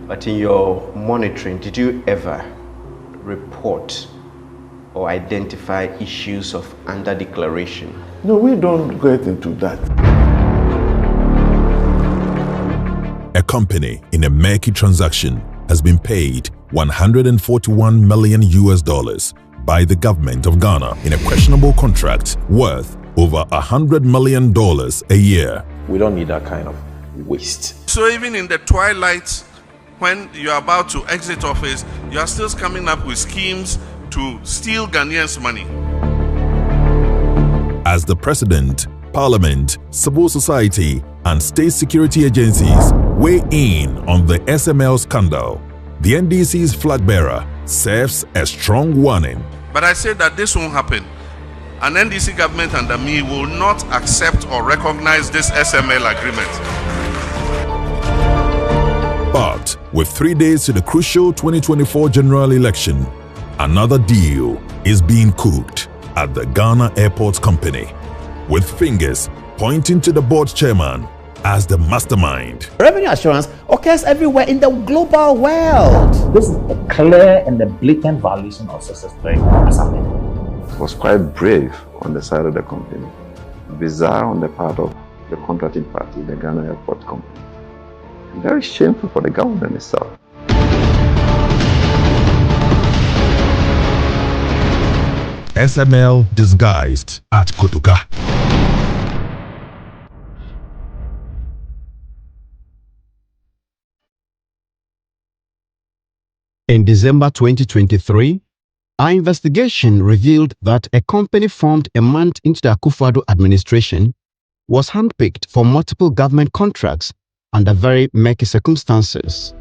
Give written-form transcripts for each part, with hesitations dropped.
But in your monitoring, did you ever report or identify issues of under-declaration? No, we don't get into that. A company in a murky transaction has been paid $141 million by the government of Ghana in a questionable contract worth over $100 million a year. We don't need that kind of waste. So even in the twilight, when you are about to exit office, you are still coming up with schemes to steal Ghanaians' money. As the President, Parliament, civil society, and state security agencies weigh in on the SML scandal, the NDC's flag bearer serves a strong warning. But I say that this won't happen. An NDC government under me will not accept or recognize this SML agreement. But with 3 days to the crucial 2024 general election, another deal is being cooked at the Ghana Airports Company, with fingers pointing to the board chairman as the mastermind. Revenue assurance occurs everywhere in the global world. This is a clear and a blatant violation of success-free assignment. It was quite brave on the side of the company, bizarre on the part of the contracting party, the Ghana Airport Company. Very shameful for the government itself. SML disguised at Kotoka. In December 2023, our investigation revealed that a company formed a month into the Akufo-Addo administration was handpicked for multiple government contracts under very murky circumstances.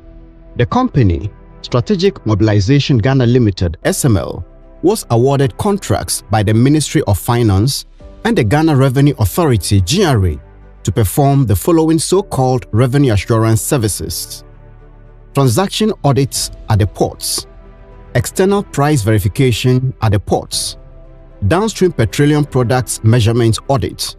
The company, Strategic Mobilization Ghana Limited (SML), was awarded contracts by the Ministry of Finance and the Ghana Revenue Authority (GRA) to perform the following so-called revenue assurance services: transaction audits at the ports, external price verification at the ports, downstream petroleum products measurement audit,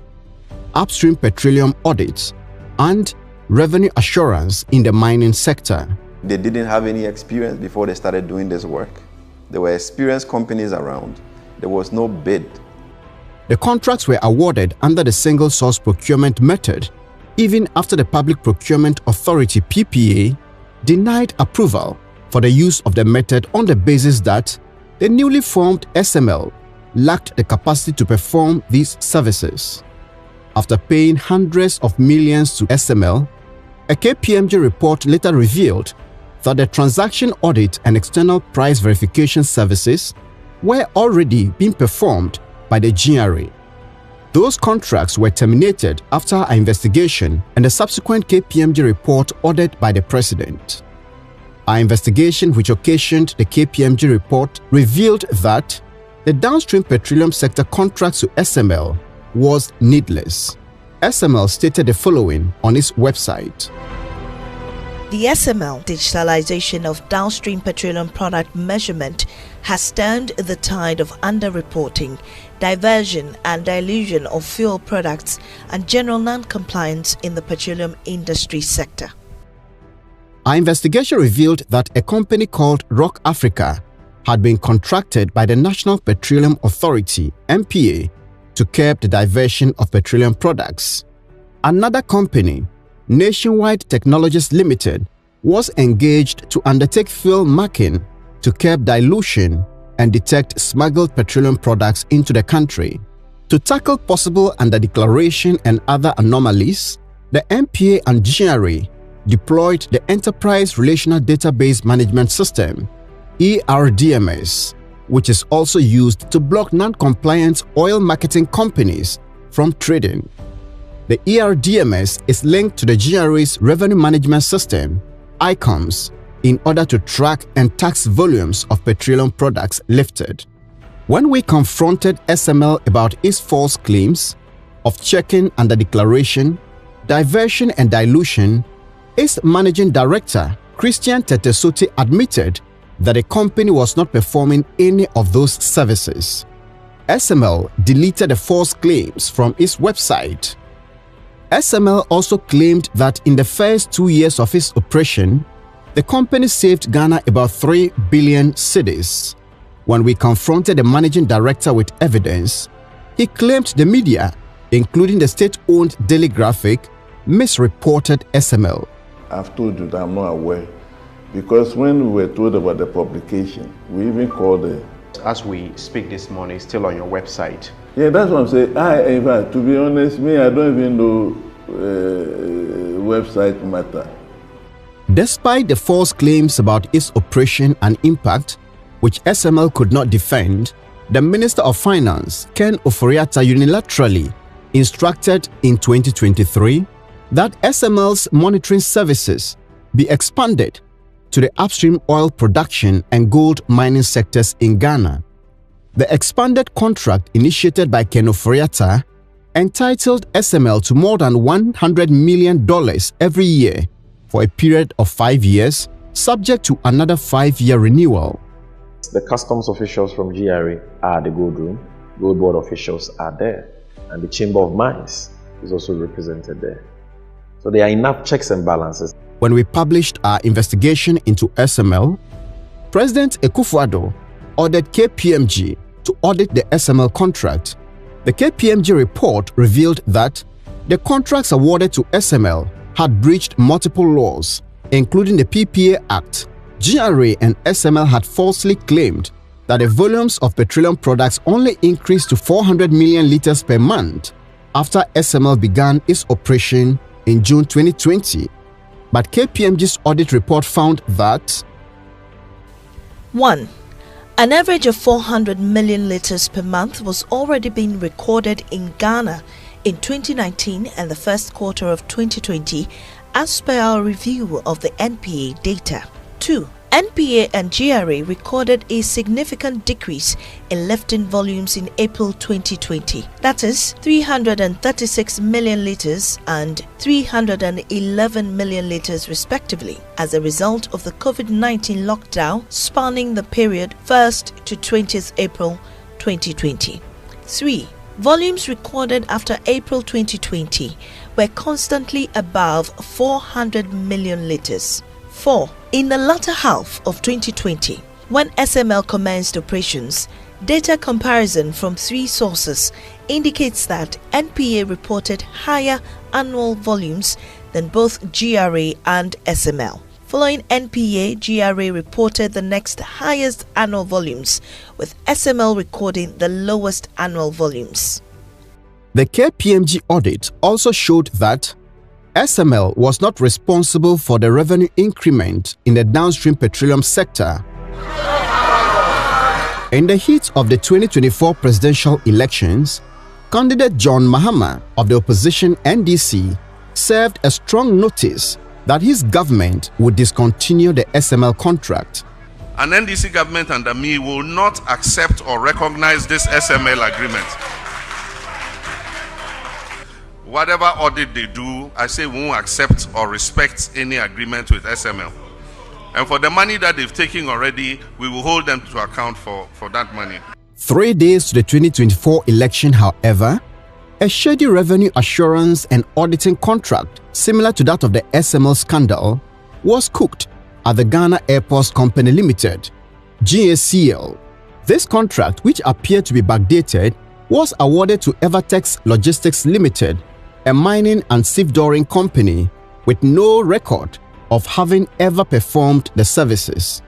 upstream petroleum audit, and revenue assurance in the mining sector. They didn't have any experience before they started doing this work. There were experienced companies around. There was no bid. The contracts were awarded under the single source procurement method, even after the Public Procurement Authority (PPA) denied approval for the use of the method on the basis that the newly formed SML lacked the capacity to perform these services. After paying hundreds of millions to SML, a KPMG report later revealed that the transaction audit and external price verification services were already being performed by the GRA. Those contracts were terminated after our investigation and the subsequent KPMG report ordered by the President. Our investigation, which occasioned the KPMG report, revealed that the downstream petroleum sector contracts to SML was needless. SML stated the following on its website. The SML digitalization of downstream petroleum product measurement has turned the tide of underreporting, diversion and dilution of fuel products and general non-compliance in the petroleum industry sector. Our investigation revealed that a company called Rock Africa had been contracted by the National Petroleum Authority (NPA) to curb the diversion of petroleum products. Another company, Nationwide Technologies Limited, was engaged to undertake fuel marking to curb dilution and detect smuggled petroleum products into the country. To tackle possible underdeclaration and other anomalies, the NPA and GRA deployed the Enterprise Relational Database Management System (ERDMS), which is also used to block non-compliant oil marketing companies from trading. The ERDMS is linked to the GRA's Revenue Management System, ICOMS, in order to track and tax volumes of petroleum products lifted. When we confronted SML about its false claims of checking under declaration, diversion and dilution, its managing director, Christian Tetesote, admitted that the company was not performing any of those services. SML deleted the false claims from its website. SML also claimed that in the first 2 years of its operation, the company saved Ghana about 3 billion cedis. When we confronted the managing director with evidence, he claimed the media, including the state-owned Daily Graphic, misreported SML. I've told you that I'm not aware, because when we were told about the publication, we even called the... As we speak this morning, it's still on your website. Yeah, that's what I'm saying. Eva, to be honest, I don't even know website matter. Despite the false claims about its operation and impact, which SML could not defend, the Minister of Finance, Ken Ofori-Atta, unilaterally instructed in 2023 that SML's monitoring services be expanded to the upstream oil production and gold mining sectors in Ghana. The expanded contract initiated by Ken Ofori-Atta entitled SML to more than $100 million every year for a period of 5 years, subject to another 5-year renewal. The customs officials from GRA are at the gold room, gold board officials are there, and the Chamber of Mines is also represented there. So there are enough checks and balances. When we published our investigation into SML, President Akufo-Addo ordered KPMG to audit the SML contract. The KPMG report revealed that the contracts awarded to SML had breached multiple laws, including the PPA Act. GRA and SML had falsely claimed that the volumes of petroleum products only increased to 400 million liters per month after SML began its operation in June 2020. But KPMG's audit report found that 1. An average of 400 million liters per month was already being recorded in Ghana in 2019 and the first quarter of 2020 as per our review of the NPA data. 2. NPA and GRA recorded a significant decrease in lifting volumes in April 2020, that is 336 million litres and 311 million litres respectively, as a result of the COVID-19 lockdown spanning the period 1st to 20th April 2020. 3. Volumes recorded after April 2020 were constantly above 400 million litres. 4. In the latter half of 2020, when SML commenced operations, data comparison from 3 sources indicates that NPA reported higher annual volumes than both GRA and SML. Following NPA, GRA reported the next highest annual volumes, with SML recording the lowest annual volumes. The KPMG audit also showed that SML was not responsible for the revenue increment in the downstream petroleum sector. In the heat of the 2024 presidential elections, candidate John Mahama of the opposition NDC served a strong notice that his government would discontinue the SML contract. An NDC government under me will not accept or recognize this SML agreement. Whatever audit they do, I say we won't accept or respect any agreement with SML. And for the money that they've taken already, we will hold them to account for that money. 3 days to the 2024 election, however, a shady revenue assurance and auditing contract similar to that of the SML scandal was cooked at the Ghana Airports Company Limited, GACL. This contract, which appeared to be backdated, was awarded to Evatex Logistics Limited, a mining and stevedoring company with no record of having ever performed the services.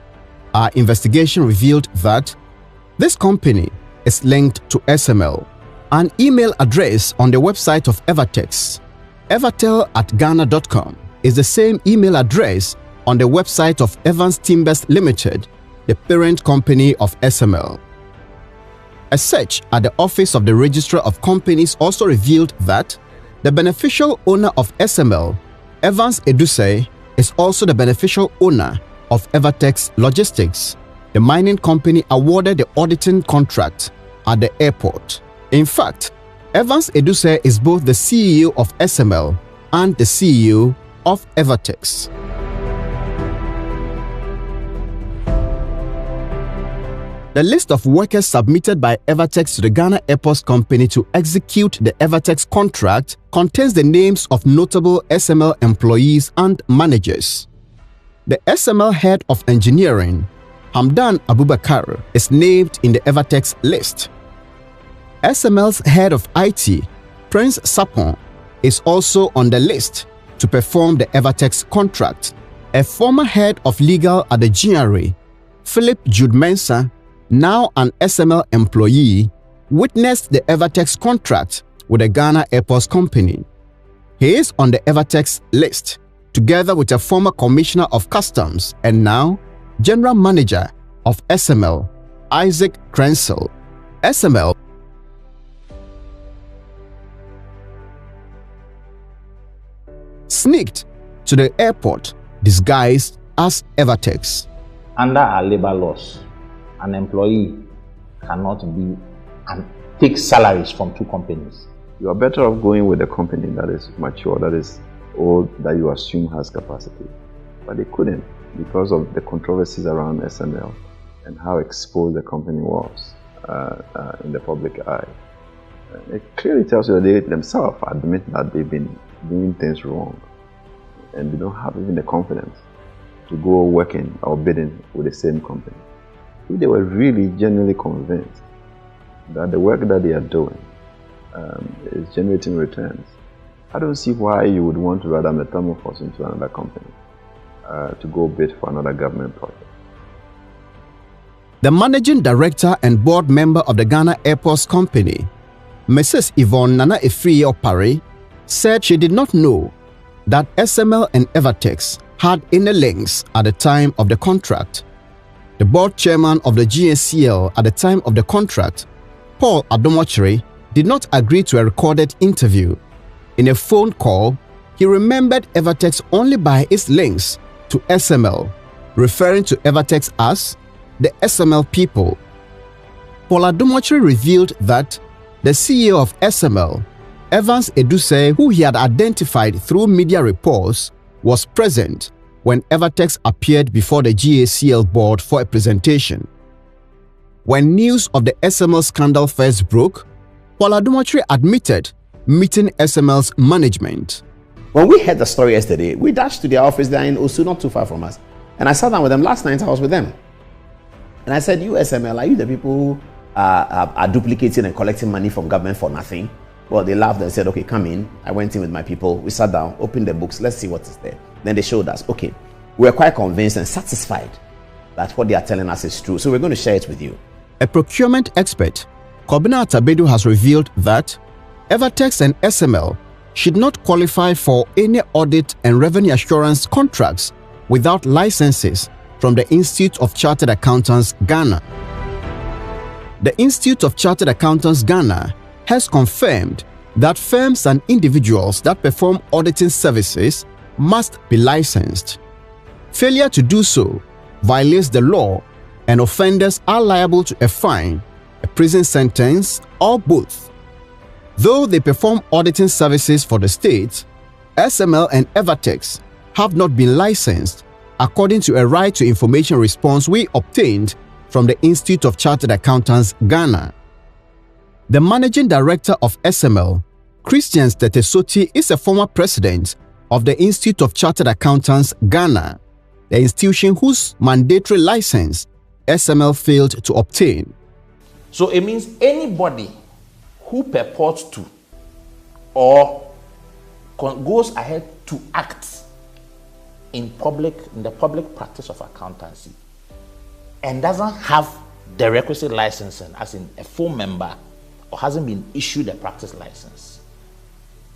Our investigation revealed that this company is linked to SML. An email address on the website of Evatex, evatel@ghana.com, is the same email address on the website of Evans Timbers Limited, the parent company of SML. A search at the Office of the Registrar of Companies also revealed that the beneficial owner of SML, Evans Edusei, is also the beneficial owner of Evatex Logistics, the mining company awarded the auditing contract at the airport. In fact, Evans Edusei is both the CEO of SML and the CEO of Evatex. The list of workers submitted by Evatex to the Ghana Airports Company to execute the Evatex contract contains the names of notable SML employees and managers. The SML head of engineering, Hamdan Abubakar, is named in the Evatex list. SML's head of IT, Prince Sapon, is also on the list to perform the Evatex contract. A former head of legal at the GRA, Philip Jude Mensah, now an SML employee, witnessed the Evatex contract with the Ghana Airports Company. He is on the Evatex list, together with a former commissioner of customs and now general manager of SML, Isaac Krensel. SML sneaked to the airport disguised as Evatex. Under our labor laws, an employee cannot be and take salaries from two companies. You are better off going with a company that is mature, that is old, that you assume has capacity. But they couldn't because of the controversies around SML and how exposed the company was in the public eye. It clearly tells you that they themselves admit that they've been doing things wrong and they don't have even the confidence to go working or bidding with the same company. If they were really genuinely convinced that the work that they are doing is generating returns, I don't see why you would want to rather metamorphose into another company to go bid for another government project. The managing director and board member of the Ghana Airports Company, Mrs. Yvonne Nana Efriye Opare, said she did not know that SML and Evatex had any links at the time of the contract. The board chairman of the GACL at the time of the contract, Paul Adomochiri, did not agree to a recorded interview. In a phone call, he remembered Evatex only by its links to SML, referring to Evatex as the SML people. Paul Adomochiri revealed that the CEO of SML, Evans Eduse, who he had identified through media reports, was present when Evatex appeared before the GACL board for a presentation. When news of the SML scandal first broke, Paul Adomochiri admitted meeting SML's management. When we heard the story yesterday, we dashed to their office there in Osu, not too far from us. And I sat down with them. Last night I was with them. And I said, you SML, are you the people who are duplicating and collecting money from government for nothing? Well, they laughed and said, okay, come in. I went in with my people. We sat down, opened the books. Let's see what is there. Then they showed us, okay, we're quite convinced and satisfied that what they are telling us is true. So we're going to share it with you. A procurement expert, Kobina Atabedu, has revealed that Evatex and SML should not qualify for any audit and revenue assurance contracts without licenses from the Institute of Chartered Accountants, Ghana. The Institute of Chartered Accountants, Ghana has confirmed that firms and individuals that perform auditing services must be licensed. Failure to do so violates the law and offenders are liable to a fine, a prison sentence, or both. Though they perform auditing services for the state, SML and Evatex have not been licensed according to a right to information response we obtained from the Institute of Chartered Accountants, Ghana. The managing director of SML, Christian Tetesoti, is a former president of the Institute of Chartered Accountants, Ghana, the institution whose mandatory license SML failed to obtain. So it means anybody who purports to or goes ahead to act in the public practice of accountancy and doesn't have the requisite licensing, as in a full member, or hasn't been issued a practice license,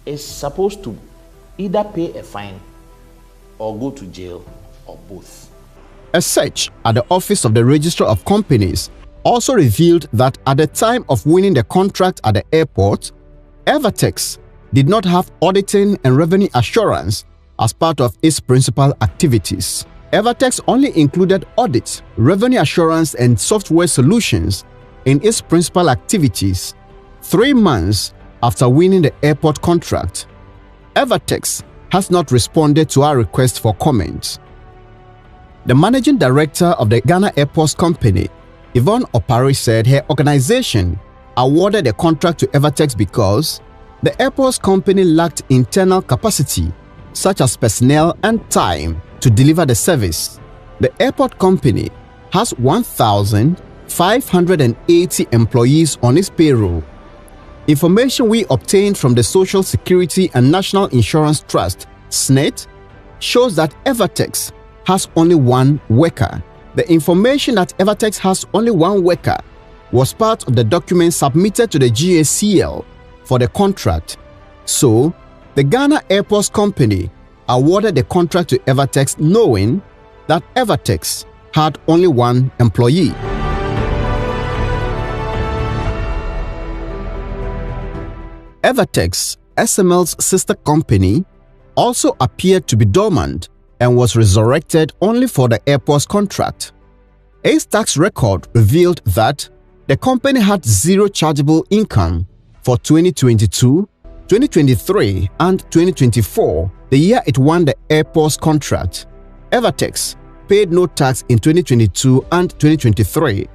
is supposed to either pay a fine or go to jail, or both. A search at the Office of the Registrar of Companies also revealed that at the time of winning the contract at the airport, Evatex did not have auditing and revenue assurance as part of its principal activities. Evatex only included audit, revenue assurance, and software solutions in its principal activities 3 months after winning the airport contract. Evatex has not responded to our request for comment. The managing director of the Ghana Airports Company, Yvonne Opare, said her organization awarded the contract to Evatex because the airports company lacked internal capacity, such as personnel and time, to deliver the service. The airport company has 1,580 employees on its payroll. Information we obtained from the Social Security and National Insurance Trust, SNET, shows that Evatex has only one worker. The information that Evatex has only one worker was part of the document submitted to the GACL for the contract. So, the Ghana Airports Company awarded the contract to Evatex knowing that Evatex had only one employee. Evatex, SML's sister company, also appeared to be dormant and was resurrected only for the airport's contract. Its tax record revealed that the company had zero chargeable income for 2022, 2023 and 2024, the year it won the airport's contract. Evatex paid no tax in 2022 and 2023.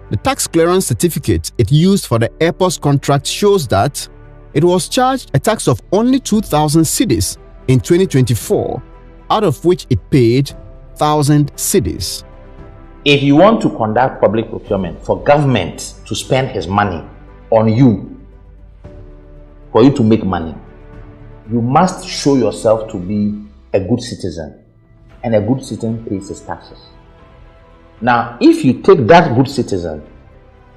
The tax clearance certificate it used for the airport's contract shows that it was charged a tax of only 2,000 cedis in 2024, out of which it paid 1,000 cedis. If you want to conduct public procurement for government to spend his money on you, for you to make money, you must show yourself to be a good citizen, and a good citizen pays his taxes. Now, if you take that good citizen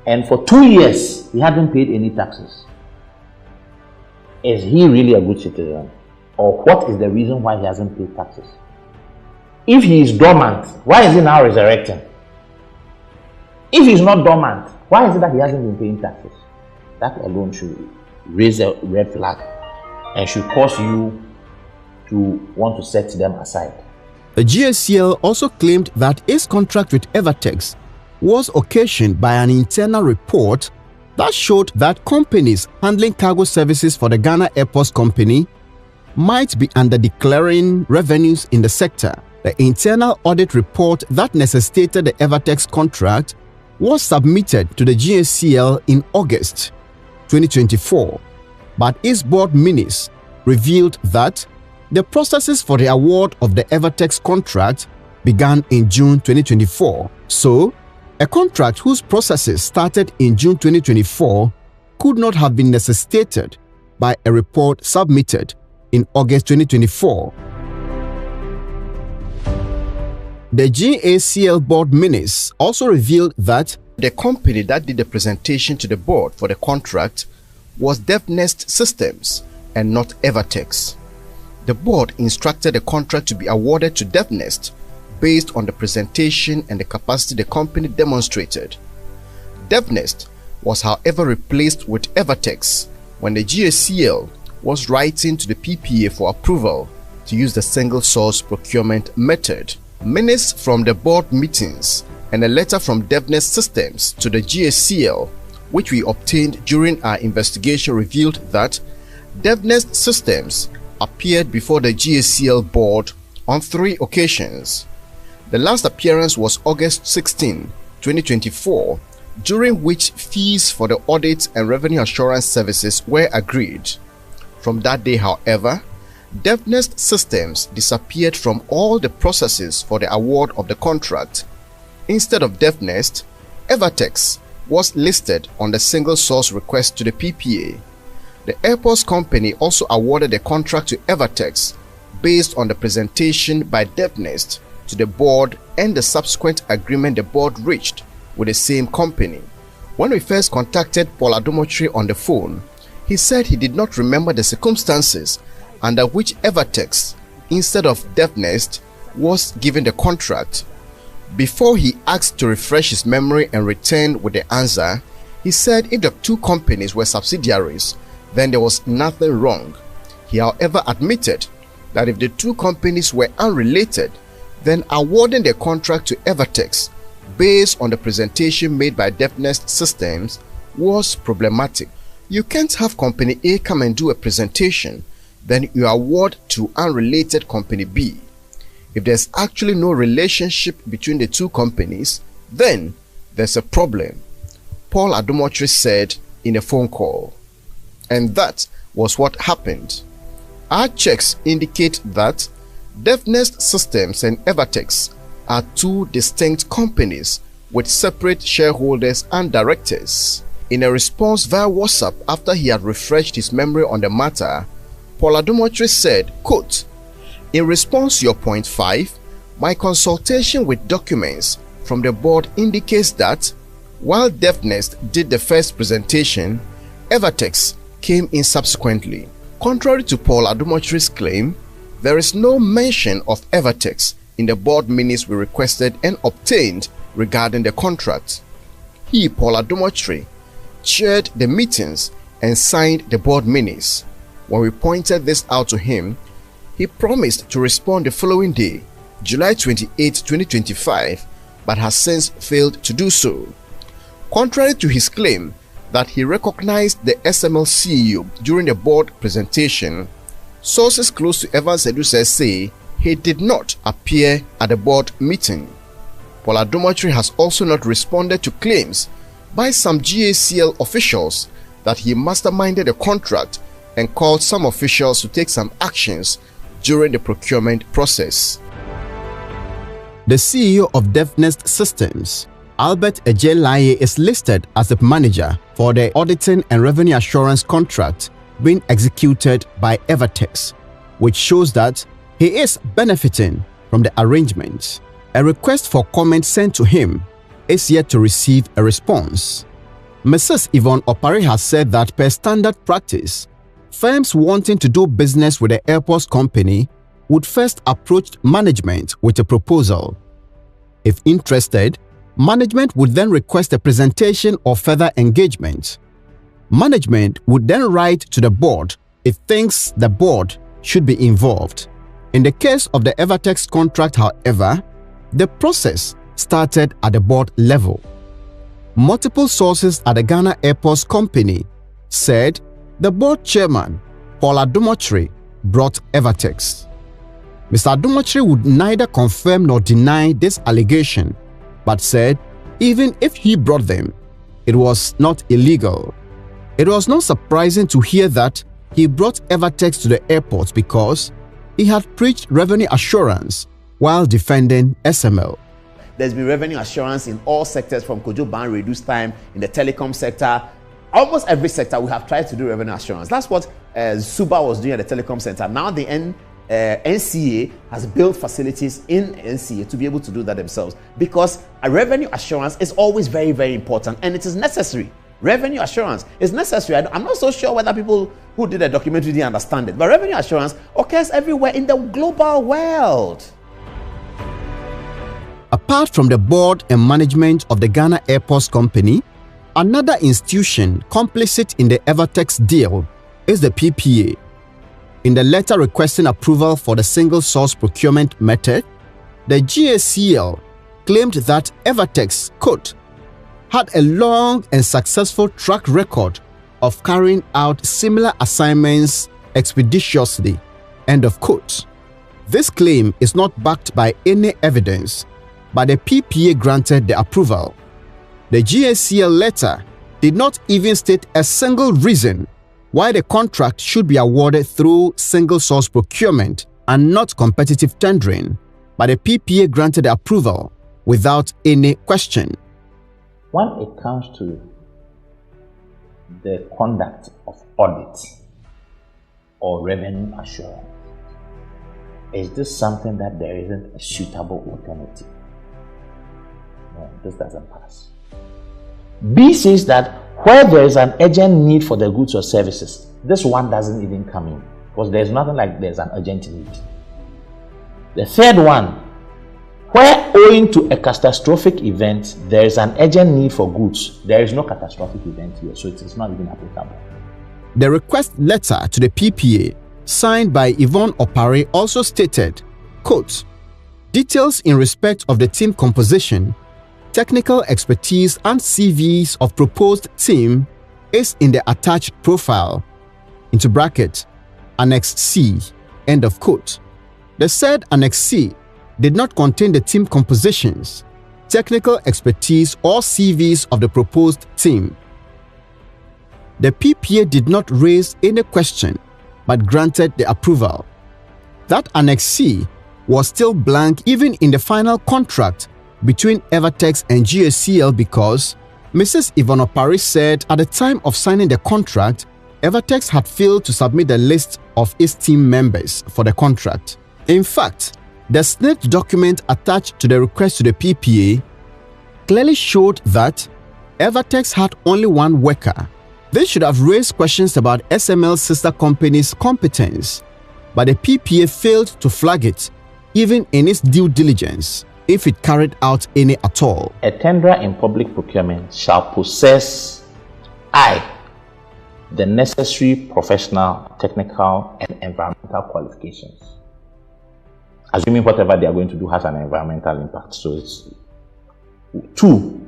and for 2 years he hasn't paid any taxes, is he really a good citizen? Or what is the reason why he hasn't paid taxes? If he is dormant, why is he now resurrecting? If he's not dormant, why is it that he hasn't been paying taxes? That alone should raise a red flag and should cause you to want to set them aside. The GACL also claimed that its contract with Evatex was occasioned by an internal report that showed that companies handling cargo services for the Ghana Airports Company might be under-declaring revenues in the sector. The internal audit report that necessitated the Evatex contract was submitted to the GACL in August 2024, but its board minutes revealed that the processes for the award of the Evatex contract began in June 2024. So, a contract whose processes started in June 2024 could not have been necessitated by a report submitted in August 2024. The GACL board minutes also revealed that the company that did the presentation to the board for the contract was DevNest Systems and not Evatex. The board instructed the contract to be awarded to DevNest based on the presentation and the capacity the company demonstrated. DevNest was however replaced with Evatex when the GACL was writing to the PPA for approval to use the single source procurement method. Minutes from the board meetings and a letter from DevNest Systems to the GACL, which we obtained during our investigation, revealed that DevNest Systems appeared before the GACL board on 3 occasions. The last appearance was August 16, 2024, during which fees for the audit and revenue assurance services were agreed. From that day, however, DevNest Systems disappeared from all the processes for the award of the contract. Instead of DevNest, Evatex was listed on the single source request to the PPA. The airports company also awarded the contract to Evatex based on the presentation by DevNest to the board and the subsequent agreement the board reached with the same company. When we first contacted Paul Adomotri on the phone, he said he did not remember the circumstances under which Evatex, instead of DevNest, was given the contract. Before he asked to refresh his memory and return with the answer, he said if the 2 companies were subsidiaries, then there was nothing wrong. He however admitted that if the 2 companies were unrelated, then awarding the contract to Evatex based on the presentation made by DevNest Systems was problematic. You can't have company A come and do a presentation, then you award to unrelated company B. If there's actually no relationship between the 2 companies, then there's a problem, Paul Adomotri said in a phone call. And that was what happened. Our checks indicate that Deafness Systems and Evatex are two distinct companies with separate shareholders and directors. In a response via WhatsApp after he had refreshed his memory on the matter, Paul Adomotri said, quote, "In response to your point 5, my consultation with documents from the board indicates that while Deafness did the first presentation, Evatex came in subsequently. Contrary to Paul Adomotri's claim, there is no mention of Evatex in the board minutes we requested and obtained regarding the contract. He, Paul Adomotri, chaired the meetings and signed the board minutes. When we pointed this out to him, he promised to respond the following day, July 28, 2025, but has since failed to do so. Contrary to his claim that he recognized the SML CEO during the board presentation, sources close to Evans Edusei say he did not appear at the board meeting. Paul Adomotri has also not responded to claims by some GACL officials that he masterminded the contract and called some officials to take some actions during the procurement process. The CEO of Deafness Systems, Albert Ejelaye, is listed as the manager for the auditing and revenue assurance contract being executed by Evatex, which shows that he is benefiting from the arrangement. A request for comment sent to him is yet to receive a response. Mrs. Yvonne Opare has said that per standard practice, firms wanting to do business with the airports company would first approach management with a proposal. If interested, management would then request a presentation or further engagement. Management would then write to the board if thinks the board should be involved. In the case of the Evatex contract, however, the process started at the board level. Multiple sources at the Ghana Airports Company said the board chairman, Paul Adomotri, brought Evatex. Mr. Adomotri would neither confirm nor deny this allegation, but said even if he brought them, it was not illegal. It was not surprising to hear that he brought Evatex to the airport because he had preached revenue assurance while defending SML. There's been revenue assurance in all sectors, from Kojo Ban reduced time, in the telecom sector. Almost every sector we have tried to do revenue assurance. That's what Suba was doing at the telecom center. Now the NCA has built facilities in NCA to be able to do that themselves, because a revenue assurance is always very, very important and it is necessary. Revenue assurance is necessary. I'm not so sure whether people who did the documentary didn't understand it, but revenue assurance occurs everywhere in the global world. Apart from the board and management of the Ghana Airports Company, another institution complicit in the Evatex deal is the PPA. In the letter requesting approval for the single source procurement method, the GACL claimed that Evatex, quote, had a long and successful track record of carrying out similar assignments expeditiously, end of quote. This claim is not backed by any evidence, but the PPA granted the approval. The GACL letter did not even state a single reason why the contract should be awarded through single source procurement and not competitive tendering, but the PPA granted the approval without any question. When it comes to the conduct of audit or revenue assurance, is this something that there isn't a suitable alternative? No, this doesn't pass. B says that where there is an urgent need for the goods or services, this one doesn't even come in, because there's nothing like there's an urgent need. The third one, where owing to a catastrophic event, there is an urgent need for goods, there is no catastrophic event here, so it is not even applicable. The request letter to the PPA, signed by Yvonne Opare, also stated, quote, details in respect of the team composition, technical expertise and CVs of proposed team is in the attached profile, into bracket, Annex C, end of quote. The said Annex C did not contain the team compositions, technical expertise or CVs of the proposed team. The PPA did not raise any question but granted the approval. That Annex C was still blank even in the final contract between Evatex and GACL because Mrs. Ivanopari said at the time of signing the contract, Evatex had failed to submit the list of its team members for the contract. In fact, the snitch document attached to the request to the PPA clearly showed that Evatex had only one worker. This should have raised questions about SML's sister company's competence, but the PPA failed to flag it, even in its due diligence, if it carried out any at all. A tenderer in public procurement shall possess the necessary professional, technical, and environmental qualifications. Assuming whatever they are going to do has an environmental impact. So it's 2,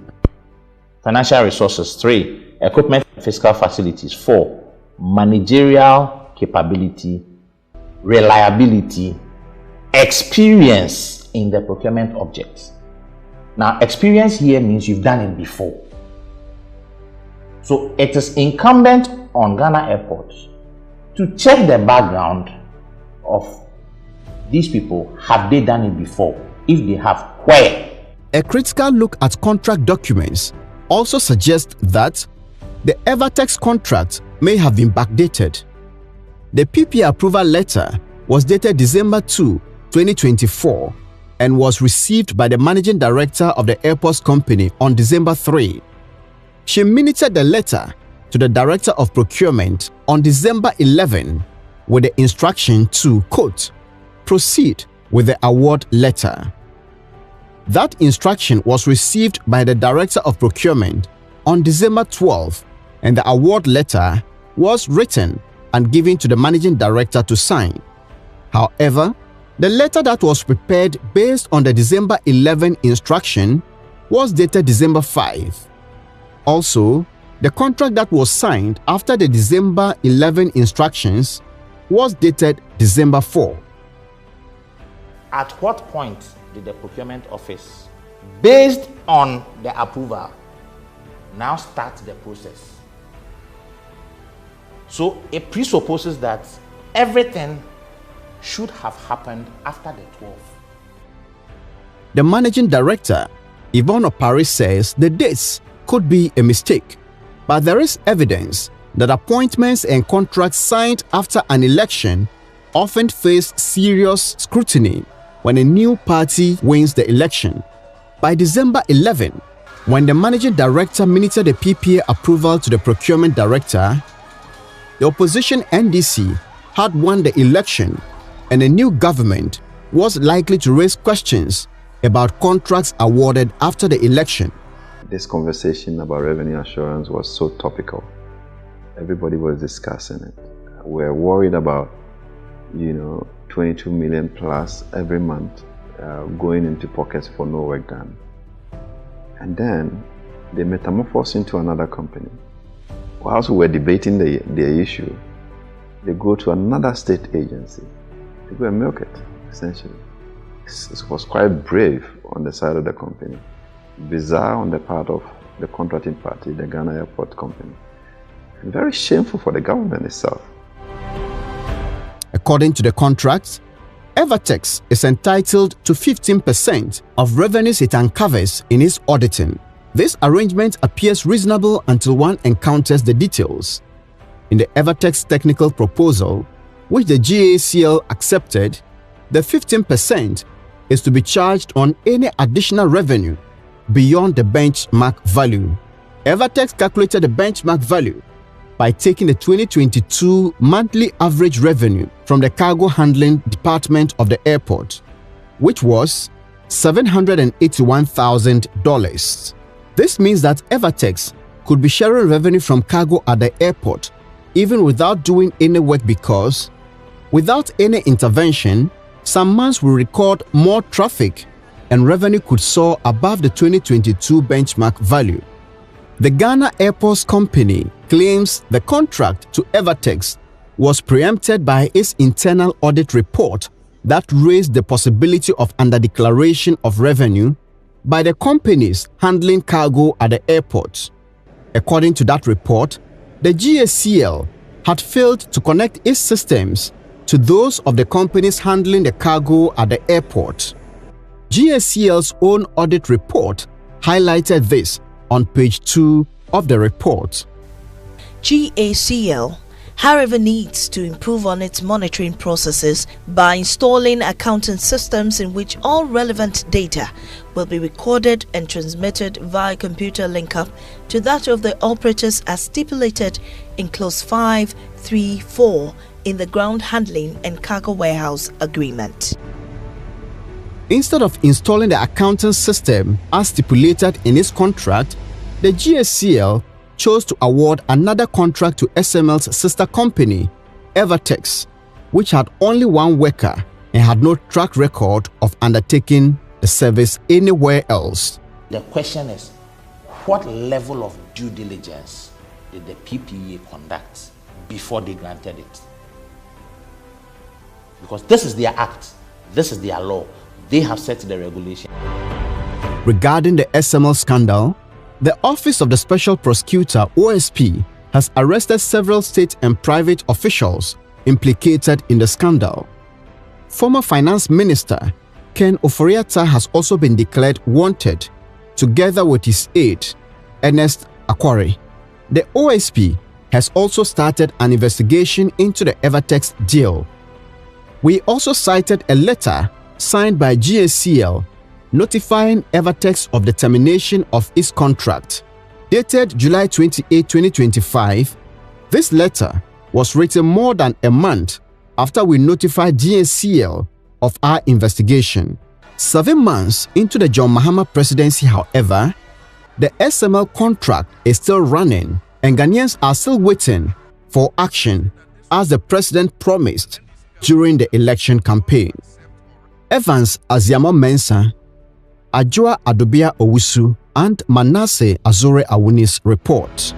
financial resources. 3, equipment and fiscal facilities. 4, managerial capability, reliability, experience in the procurement objects. Now, experience here means you've done it before. So it is incumbent on Ghana airports to check the background of these people. Have they done it before? If they have, where? A critical look at contract documents also suggests that the Evatex contract may have been backdated. The PPA approval letter was dated December 2, 2024 and was received by the managing director of the airports company on December 3. She minuted the letter to the director of procurement on December 11 with the instruction to, quote, proceed with the award letter. That instruction was received by the director of procurement on December 12, and the award letter was written and given to the managing director to sign. However, the letter that was prepared based on the December 11 instruction was dated December 5. Also, the contract that was signed after the December 11 instructions was dated December 4. At what point did the procurement office, based on the approval, now start the process? So it presupposes that everything should have happened after the 12th. The managing director, Ivanopari, says the dates could be a mistake, but there is evidence that appointments and contracts signed after an election often face serious scrutiny when a new party wins the election. By December 11, when the managing director minuted the PPA approval to the procurement director, the opposition NDC had won the election and a new government was likely to raise questions about contracts awarded after the election. This conversation about revenue assurance was so topical. Everybody was discussing it. We're worried about, 22 million plus every month going into pockets for no work done. And then they metamorphose into another company. Whilst we were debating the issue, they go to another state agency. They go and milk it, essentially. It was quite brave on the side of the company. Bizarre on the part of the contracting party, the Ghana Airport Company. And very shameful for the government itself. According to the contract, Evatex is entitled to 15% of revenues it uncovers in its auditing. This arrangement appears reasonable until one encounters the details. In the Evatex technical proposal, which the GACL accepted, the 15% is to be charged on any additional revenue beyond the benchmark value. Evatex calculated the benchmark value by taking the 2022 monthly average revenue from the cargo handling department of the airport, which was $781,000. This means that Evatex could be sharing revenue from cargo at the airport even without doing any work because, without any intervention, some months will record more traffic and revenue could soar above the 2022 benchmark value. The Ghana Airports Company claims the contract to Evatex was preempted by its internal audit report that raised the possibility of underdeclaration of revenue by the companies handling cargo at the airport. According to that report, the GACL had failed to connect its systems to those of the companies handling the cargo at the airport. GACL's own audit report highlighted this on page 2 of the report. GACL, however, needs to improve on its monitoring processes by installing accounting systems in which all relevant data will be recorded and transmitted via computer link-up to that of the operators as stipulated in Clause 5.3.4 in the Ground Handling and Cargo Warehouse Agreement. Instead of installing the accounting system as stipulated in its contract, the GACL chose to award another contract to SML's sister company, Evatex, which had only one worker and had no track record of undertaking the service anywhere else. The question is, what level of due diligence did the PPE conduct before they granted it? Because this is their act, this is their law. They have set the regulation. Regarding the SML scandal, the Office of the Special Prosecutor, OSP, has arrested several state and private officials implicated in the scandal. Former Finance Minister Ken Ofori-Atta has also been declared wanted, together with his aide, Ernest Akwari. The OSP has also started an investigation into the Evatex deal. We also cited a letter signed by GACL notifying Evatex of the termination of its contract. Dated July 28, 2025, this letter was written more than a month after we notified GACL of our investigation. 7 months into the John Mahama presidency, however, the SML contract is still running and Ghanaians are still waiting for action as the president promised during the election campaign. Evans Aziamo Mensah, Ajua Adobia Owusu, and Manasseh Azure Awuni's report.